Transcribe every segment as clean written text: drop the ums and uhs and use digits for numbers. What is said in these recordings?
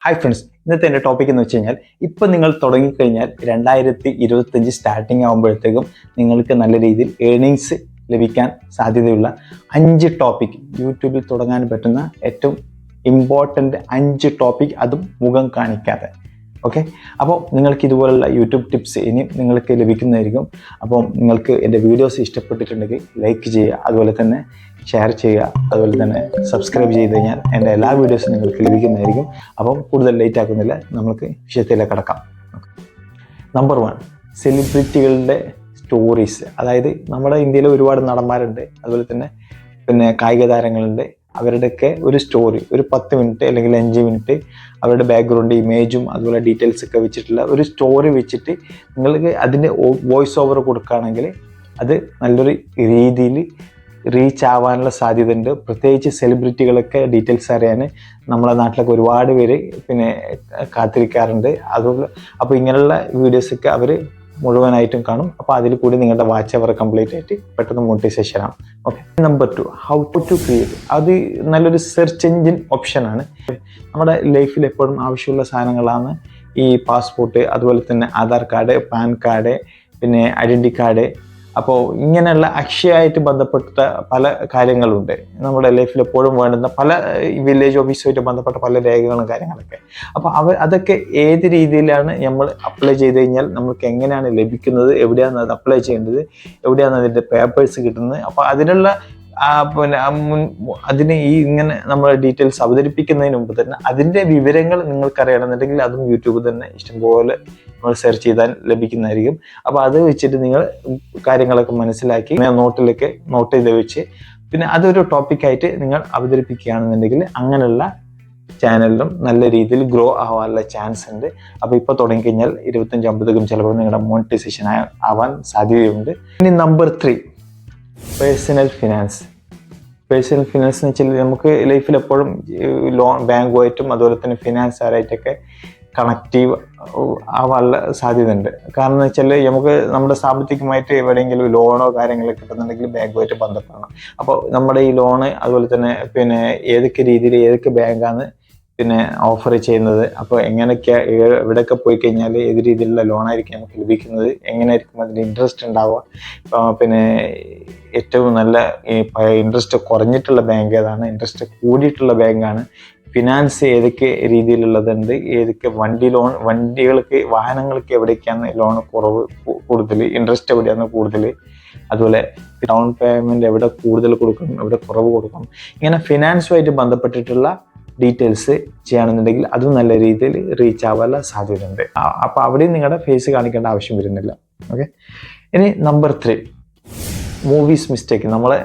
Hi friends, ഇന്നത്തെ എൻ്റെ topic എന്ന് വെച്ച് കഴിഞ്ഞാൽ ഇപ്പം നിങ്ങൾ തുടങ്ങിക്കഴിഞ്ഞാൽ 2025 സ്റ്റാർട്ടിങ് ആകുമ്പോഴത്തേക്കും നിങ്ങൾക്ക് നല്ല രീതിയിൽ ഏർണിങ്സ് ലഭിക്കാൻ സാധ്യതയുള്ള 5 ടോപ്പിക്, യൂട്യൂബിൽ തുടങ്ങാൻ പറ്റുന്ന ഏറ്റവും ഇമ്പോർട്ടൻ്റ് 5 ടോപ്പിക്, അതും മുഖം കാണിക്കാതെ. ഓക്കെ, അപ്പോൾ നിങ്ങൾക്ക് ഇതുപോലുള്ള യൂട്യൂബ് ടിപ്സ് ഇനി നിങ്ങൾക്ക് ലഭിക്കുന്നതായിരിക്കും. അപ്പോൾ നിങ്ങൾക്ക് എൻ്റെ വീഡിയോസ് ഇഷ്ടപ്പെട്ടിട്ടുണ്ടെങ്കിൽ ലൈക്ക് ചെയ്യുക, അതുപോലെ തന്നെ ഷെയർ ചെയ്യുക, അതുപോലെ തന്നെ സബ്സ്ക്രൈബ് ചെയ്ത് കഴിഞ്ഞാൽ എൻ്റെ എല്ലാ വീഡിയോസും നിങ്ങൾക്ക് ലഭിക്കുന്നതായിരിക്കും. അപ്പം കൂടുതൽ ലേറ്റ് ആക്കുന്നില്ല, നമുക്ക് വിഷയത്തിലേക്ക് കടക്കാം. നമ്പർ 1, സെലിബ്രിറ്റികളുടെ സ്റ്റോറീസ്. അതായത് നമ്മുടെ ഇന്ത്യയിൽ ഒരുപാട് നടന്മാരുണ്ട്, അതുപോലെ തന്നെ കായിക താരങ്ങളുണ്ട്. അവരുടെയൊക്കെ ഒരു സ്റ്റോറി, ഒരു 10 മിനിറ്റ് അല്ലെങ്കിൽ 5 മിനിറ്റ് അവരുടെ ബാക്ക്ഗ്രൗണ്ട് ഇമേജും അതുപോലെ ഡീറ്റെയിൽസ് ഒക്കെ വെച്ചിട്ടുള്ള ഒരു സ്റ്റോറി വെച്ചിട്ട് നിങ്ങൾക്ക് അതിൻ്റെ വോയിസ് ഓവർ കൊടുക്കുകയാണെങ്കിൽ അത് നല്ലൊരു രീതിയിൽ റീച്ച് ആവാനുള്ള സാധ്യത ഉണ്ട്. പ്രത്യേകിച്ച് സെലിബ്രിറ്റികളൊക്കെ ഡീറ്റെയിൽസ് അറിയാൻ നമ്മളെ നാട്ടിലൊക്കെ ഒരുപാട് പേര് കാത്തിരിക്കാറുണ്ട്. അതുപോലെ അപ്പോൾ ഇങ്ങനെയുള്ള വീഡിയോസൊക്കെ അവർ മുഴുവനായിട്ടും കാണും. അപ്പോൾ അതിൽ കൂടി നിങ്ങളുടെ വാച്ച് അവർ കംപ്ലീറ്റ് ആയിട്ട് പെട്ടെന്ന് മോട്ടിവേഷൻ ആണ്. Okay, number 2, how to create. അത് നല്ലൊരു സെർച്ച് എഞ്ചിൻ ഓപ്ഷനാണ്. നമ്മുടെ ലൈഫിൽ എപ്പോഴും ആവശ്യമുള്ള സാധനങ്ങളാണ് ഈ പാസ്പോർട്ട്, അതുപോലെ തന്നെ ആധാർ കാർഡ്, പാൻ കാർഡ്, പിന്നെ ഐഡൻറ്റി കാർഡ്. അപ്പോൾ ഇങ്ങനെയുള്ള അക്ഷയമായിട്ട് ബന്ധപ്പെട്ട പല കാര്യങ്ങളുണ്ട് നമ്മുടെ ലൈഫിൽ എപ്പോഴും വേണ്ടുന്ന പല വില്ലേജ് ഓഫീസുമായിട്ട് ബന്ധപ്പെട്ട പല രേഖകളും കാര്യങ്ങളൊക്കെ. അപ്പോൾ അതൊക്കെ ഏത് രീതിയിലാണ് നമ്മൾ അപ്ലൈ ചെയ്ത് കഴിഞ്ഞാൽ നമുക്ക് എങ്ങനെയാണ് ലഭിക്കുന്നത്, എവിടെയാണ് അത് അപ്ലൈ ചെയ്യേണ്ടത്, എവിടെയാണ് അതിൻ്റെ പേപ്പേഴ്സ് കിട്ടുന്നത്. അപ്പോൾ അതിനുള്ള അതിന് ഇങ്ങനെ നമ്മൾ ഡീറ്റെയിൽസ് അവതരിപ്പിക്കുന്നതിന് മുമ്പ് തന്നെ അതിൻ്റെ വിവരങ്ങൾ നിങ്ങൾക്കറിയണമെന്നുണ്ടെങ്കിൽ അതും യൂട്യൂബിൽ തന്നെ ഇഷ്ടംപോലെ നമ്മൾ സെർച്ച് ചെയ്താൽ ലഭിക്കുന്നതായിരിക്കും. അപ്പോൾ അത് വെച്ചിട്ട് നിങ്ങൾ കാര്യങ്ങളൊക്കെ മനസ്സിലാക്കി നോട്ട് ചെയ്ത് വെച്ച് പിന്നെ അതൊരു ടോപ്പിക്കായിട്ട് നിങ്ങൾ അവതരിപ്പിക്കുകയാണെന്നുണ്ടെങ്കിൽ അങ്ങനെയുള്ള ചാനലിലും നല്ല രീതിയിൽ ഗ്രോ ആവാനുള്ള ചാൻസ് ഉണ്ട്. അപ്പോൾ ഇപ്പോൾ തുടങ്ങിക്കഴിഞ്ഞാൽ 25-50 ചിലപ്പോൾ നിങ്ങളുടെ മോണിറ്റൈസേഷൻ ആവാൻ സാധ്യതയുണ്ട്. ഇനി number 3, personal finance. Personal finance എന്ന് വെച്ചാൽ നമുക്ക് ലൈഫിൽ എപ്പോഴും ലോൺ ബാങ്കുമായിട്ടും അതുപോലെ തന്നെ ഫിനാൻസുകാരായിട്ടൊക്കെ കണക്റ്റീവ് ആവാനുള്ള സാധ്യത ഉണ്ട്. കാരണം എന്ന് വെച്ചാൽ നമുക്ക് നമ്മുടെ സാമ്പത്തികമായിട്ട് എവിടെയെങ്കിലും ലോണോ കാര്യങ്ങളോ കിട്ടുന്നുണ്ടെങ്കിൽ ബാങ്കുമായിട്ട് ബന്ധപ്പെടണം. അപ്പോൾ നമ്മുടെ ഈ ലോണ് അതുപോലെ തന്നെ ഏതൊക്കെ രീതിയിൽ ഏതൊക്കെ ബാങ്കാണ് ഓഫർ ചെയ്യുന്നത്, അപ്പോൾ എങ്ങനെയൊക്കെ എവിടെയൊക്കെ പോയി കഴിഞ്ഞാൽ ഏത് രീതിയിലുള്ള ലോണായിരിക്കും നമുക്ക് ലഭിക്കുന്നത്, എങ്ങനെയായിരിക്കും അതിൻ്റെ ഇൻട്രസ്റ്റ് ഉണ്ടാവുക, ഏറ്റവും നല്ല ഇൻട്രസ്റ്റ് കുറഞ്ഞിട്ടുള്ള ബാങ്ക് ഏതാണ്, ഇൻട്രസ്റ്റ് കൂടിയിട്ടുള്ള ബാങ്കാണ്, ഫിനാൻസ് ഏതൊക്കെ രീതിയിലുള്ളതുണ്ട്, ഏതൊക്കെ വണ്ടികൾക്ക് വാഹനങ്ങൾക്ക് എവിടേക്കാണ് ലോൺ കൂടുതൽ, ഇൻട്രസ്റ്റ് എവിടെയാണ് കൂടുതൽ, അതുപോലെ ഡൗൺ പേയ്മെൻറ്റ് എവിടെ കൂടുതൽ കൊടുക്കണം, എവിടെ കുറവ് കൊടുക്കണം. ഇങ്ങനെ ഫിനാൻസുമായിട്ട് ബന്ധപ്പെട്ടിട്ടുള്ള ഡീറ്റെയിൽസ് ചെയ്യുകയാണെന്നുണ്ടെങ്കിൽ അതും നല്ല രീതിയിൽ റീച്ച് ആവാനുള്ള സാധ്യത ഉണ്ട്. അപ്പോൾ അവിടെയും നിങ്ങളുടെ ഫേസ് കാണിക്കേണ്ട ആവശ്യം വരുന്നില്ല. ഓക്കെ, ഇനി നമ്പർ 3, മൂവീസ് മിസ്റ്റേക്ക്. നമ്മളെ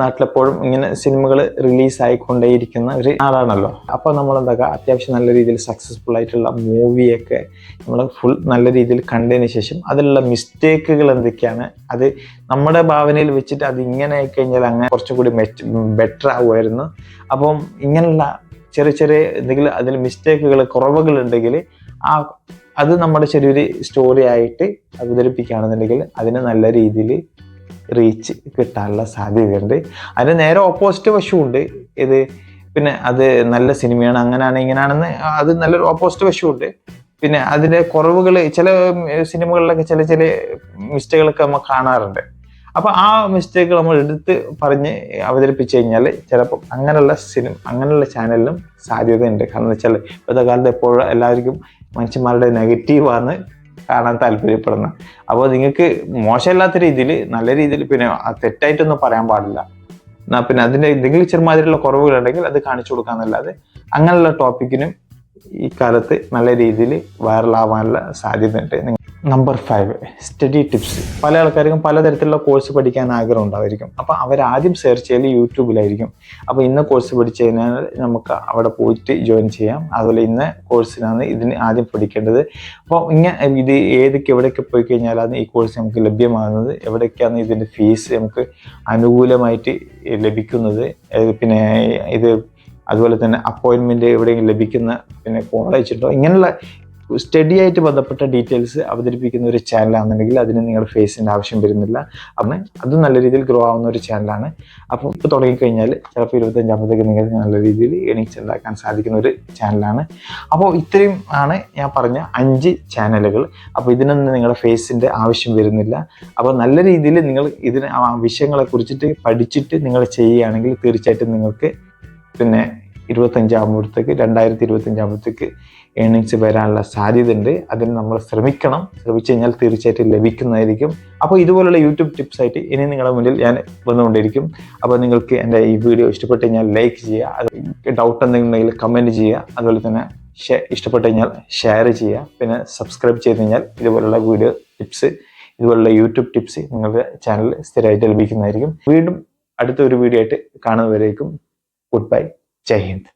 നാട്ടിലെപ്പോഴും ഇങ്ങനെ സിനിമകൾ റിലീസായിക്കൊണ്ടേയിരിക്കുന്ന ഒരു ആളാണല്ലോ. അപ്പോൾ നമ്മളെന്താക്കുക, അത്യാവശ്യം നല്ല രീതിയിൽ സക്സസ്ഫുൾ ആയിട്ടുള്ള മൂവിയൊക്കെ നമ്മൾ ഫുൾ നല്ല രീതിയിൽ കണ്ടതിന് ശേഷം അതിലുള്ള മിസ്റ്റേക്കുകൾ എന്തൊക്കെയാണ്, അത് നമ്മുടെ ഭാവനയിൽ വെച്ചിട്ട് അത് ഇങ്ങനെ ആയിക്കഴിഞ്ഞാൽ അങ്ങനെ കുറച്ചും കൂടി ബെറ്റർ ആവുമായിരുന്നു. അപ്പം ഇങ്ങനെയുള്ള ചെറിയ എന്തെങ്കിലും അതിൽ മിസ്റ്റേക്കുകൾ കുറവുകൾ ഉണ്ടെങ്കിൽ അത് നമ്മുടെ ചെറിയൊരു സ്റ്റോറി ആയിട്ട് അവതരിപ്പിക്കുകയാണെന്നുണ്ടെങ്കിൽ അതിന് നല്ല രീതിയിൽ റീച്ച് കിട്ടാനുള്ള സാധ്യതയുണ്ട്. അതിന് നേരെ ഓപ്പോസിറ്റ് വശമുണ്ട്. അത് നല്ല സിനിമയാണ്, അങ്ങനെയാണ് ഇങ്ങനെയാണെന്ന് അത് നല്ലൊരു ഓപ്പോസിറ്റ് വശമുണ്ട്. പിന്നെ അതിൻ്റെ കുറവുകൾ ചില സിനിമകളിലൊക്കെ ചില മിസ്റ്റേക്കുകളൊക്കെ നമ്മൾ കാണാറുണ്ട്. അപ്പോൾ ആ മിസ്റ്റേക്ക് നമ്മൾ എടുത്ത് പറഞ്ഞ് അവതരിപ്പിച്ച് കഴിഞ്ഞാൽ ചിലപ്പോൾ അങ്ങനെയുള്ള ചാനലിലും സാധ്യതയുണ്ട്. കാരണം എന്ന് വെച്ചാൽ ഇപ്പോഴത്തെ കാലത്ത് എപ്പോഴും എല്ലാവർക്കും മനുഷ്യന്മാരുടെ നെഗറ്റീവാണ് കാണാൻ താല്പര്യപ്പെടുന്നത്. അപ്പോൾ നിങ്ങൾക്ക് മോശമില്ലാത്ത രീതിയിൽ നല്ല രീതിയിൽ തെറ്റായിട്ടൊന്നും പറയാൻ പാടില്ല. പിന്നെ അതിൻ്റെ എന്തെങ്കിലും ചെറുമാതിരിയുള്ള കുറവുകളുണ്ടെങ്കിൽ അത് കാണിച്ചു കൊടുക്കാന്നല്ലാതെ അങ്ങനെയുള്ള ടോപ്പിക്കിനും ഈ കാലത്ത് നല്ല രീതിയിൽ വൈറലാവാനുള്ള സാധ്യത ഉണ്ട്. Number 5, study tips. പല ആൾക്കാർക്കും പലതരത്തിലുള്ള കോഴ്സ് പഠിക്കാൻ ആഗ്രഹം ഉണ്ടായിരിക്കും. അപ്പോൾ അവരാദ്യം സെർച്ച് ചെയ്യൽ യൂട്യൂബിലായിരിക്കും. അപ്പോൾ ഇന്ന കോഴ്സ് പഠിച്ചു കഴിഞ്ഞാൽ നമുക്ക് അവിടെ പോയിട്ട് ജോയിൻ ചെയ്യാം, അതുപോലെ ഇന്ന കോഴ്സിനാണ് ഇതിന് ആദ്യം പഠിക്കേണ്ടത്. അപ്പോൾ ഇത് എവിടെയൊക്കെ പോയി കഴിഞ്ഞാലാണ് ഈ കോഴ്സ് നമുക്ക് ലഭ്യമാകുന്നത്, എവിടെയൊക്കെയാണ് ഇതിൻ്റെ ഫീസ് നമുക്ക് അനുകൂലമായിട്ട് ലഭിക്കുന്നത്, ഇത് അതുപോലെ തന്നെ അപ്പോയിൻമെൻറ്റ് എവിടെയെങ്കിലും ലഭിക്കുന്ന കോളേജ് ഉണ്ടോ, ഇങ്ങനെയുള്ള സ്റ്റഡി ആയിട്ട് ബന്ധപ്പെട്ട ഡീറ്റെയിൽസ് അവതരിപ്പിക്കുന്ന ഒരു ചാനലാണെന്നുണ്ടെങ്കിൽ അതിന് നിങ്ങളുടെ ഫേസിൻ്റെ ആവശ്യം വരുന്നില്ല. അപ്പം അത് നല്ല രീതിയിൽ ഗ്രോ ആവുന്ന ഒരു ചാനലാണ്. അപ്പോൾ ഇപ്പോൾ തുടങ്ങിക്കഴിഞ്ഞാൽ ചിലപ്പോൾ 25 നിങ്ങൾക്ക് നല്ല രീതിയിൽ ഏണിങ്സ് ഉണ്ടാക്കാൻ സാധിക്കുന്ന ഒരു ചാനലാണ്. അപ്പോൾ ഇത്രയും ആണ് ഞാൻ പറഞ്ഞ 5 ചാനലുകൾ. അപ്പോൾ ഇതിനൊന്നും നിങ്ങളുടെ ഫേസിൻ്റെ ആവശ്യം വരുന്നില്ല. അപ്പോൾ നല്ല രീതിയിൽ നിങ്ങൾ ഇതിന് വിഷയങ്ങളെ കുറിച്ചിട്ട് പഠിച്ചിട്ട് നിങ്ങൾ ചെയ്യുകയാണെങ്കിൽ തീർച്ചയായിട്ടും നിങ്ങൾക്ക് പിന്നെ 2025 ഏണിങ്സ് വരാനുള്ള സാധ്യത ഉണ്ട്. അതിന് നമ്മൾ ശ്രമിക്കണം. ശ്രമിച്ചു കഴിഞ്ഞാൽ തീർച്ചയായിട്ടും ലഭിക്കുന്നതായിരിക്കും. അപ്പോൾ ഇതുപോലുള്ള യൂട്യൂബ് ടിപ്സ് ആയിട്ട് ഇനി നിങ്ങളുടെ മുന്നിൽ ഞാൻ വന്നുകൊണ്ടിരിക്കും. അപ്പോൾ നിങ്ങൾക്ക് എൻ്റെ ഈ വീഡിയോ ഇഷ്ടപ്പെട്ട് കഴിഞ്ഞാൽ ലൈക്ക് ചെയ്യുക, അത് ഡൗട്ട് എന്തെങ്കിലും ഉണ്ടെങ്കിൽ കമൻറ്റ് ചെയ്യുക, അതുപോലെ തന്നെ ഇഷ്ടപ്പെട്ട് കഴിഞ്ഞാൽ ഷെയർ ചെയ്യുക. പിന്നെ സബ്സ്ക്രൈബ് ചെയ്ത് കഴിഞ്ഞാൽ ഇതുപോലുള്ള വീഡിയോ ടിപ്സ്, ഇതുപോലുള്ള യൂട്യൂബ് ടിപ്സ് നിങ്ങളുടെ ചാനലിൽ സ്ഥിരമായിട്ട് ലഭിക്കുന്നതായിരിക്കും. വീണ്ടും അടുത്ത ഒരു വീഡിയോ ആയിട്ട് കാണുന്നവരേക്കും ഗുഡ് ബൈ. ജയ് ഹിന്ദ്.